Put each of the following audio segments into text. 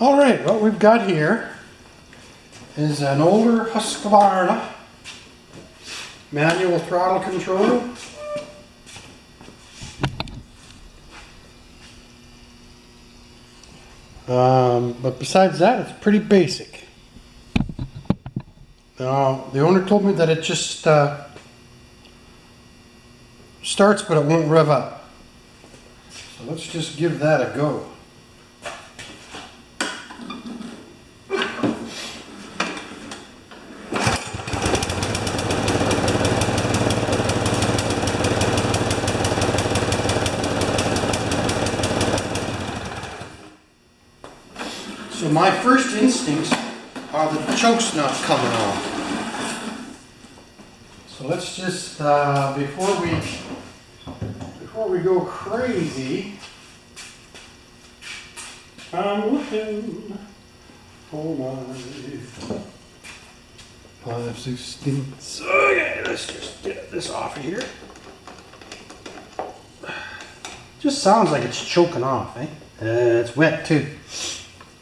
Alright, what we've got here is an older Husqvarna manual throttle control. But besides that, it's pretty basic. Now, the owner told me that it just starts, but it won't rev up. So let's just give that a go. So my first instincts are that the choke's not coming off. So let's just, before we go crazy, I'm looking for my 5/16. Okay, let's just get this off of here. Just sounds like it's choking off, eh? It's wet too.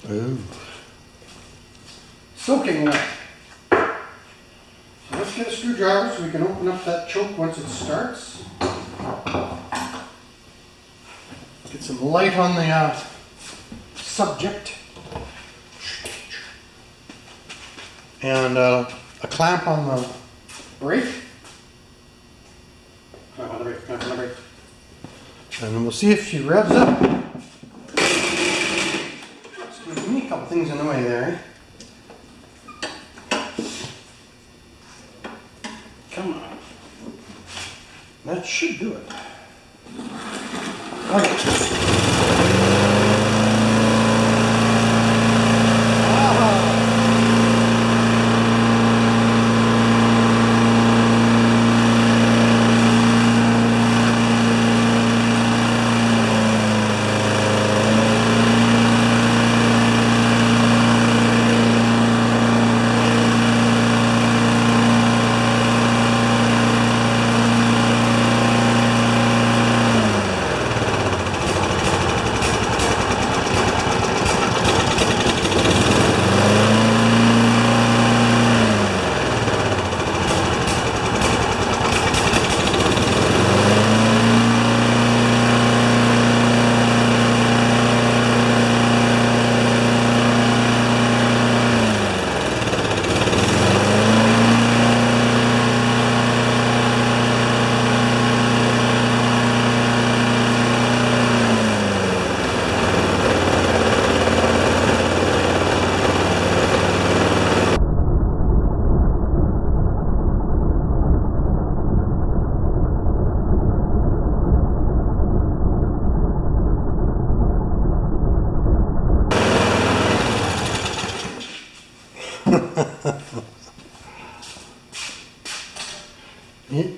Ooh. Soaking wet. So let's get a screwdriver so we can open up that choke once it starts. Get some light on the subject. And a clamp on the brake. Clamp on the brake, clamp on the brake. And we'll see if she revs up. Excuse me, a couple things in the way there. Come on. That should do it. Okay.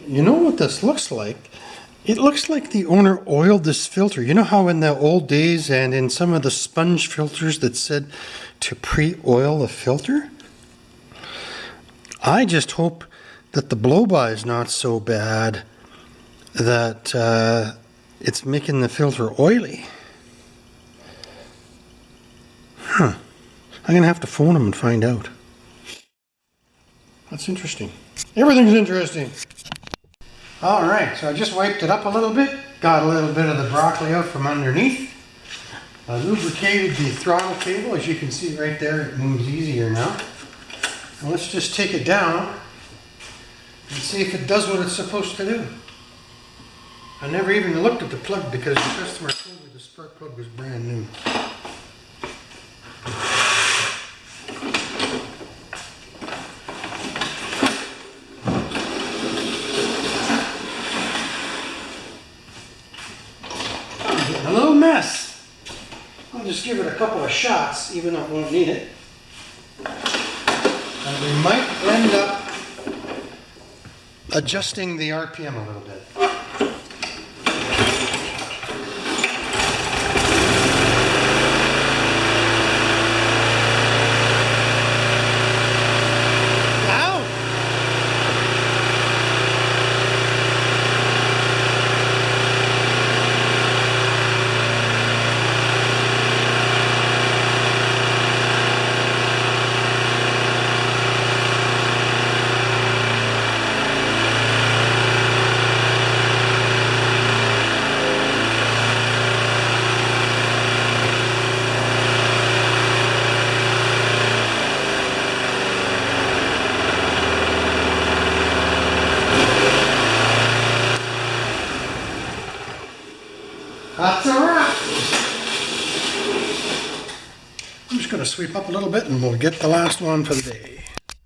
You know what this looks like? It looks like the owner oiled this filter. You know how in the old days and in some of the sponge filters that said to pre-oil the filter? I just hope that the blow-by is not so bad that it's making the filter oily. Huh. I'm going to have to phone him and find out. That's interesting. Everything's interesting. Alright, so I just wiped it up a little bit. Got a little bit of the broccoli out from underneath. I lubricated the throttle cable. As you can see right there, it moves easier now. And let's just take it down and see if it does what it's supposed to do. I never even looked at the plug because the customer told me the spark plug was brand new. A little mess. I'll just give it a couple of shots, even though it won't need it. And we might end up adjusting the RPM a little bit. That's a wrap. I'm just going to sweep up a little bit and we'll get the last one for the day.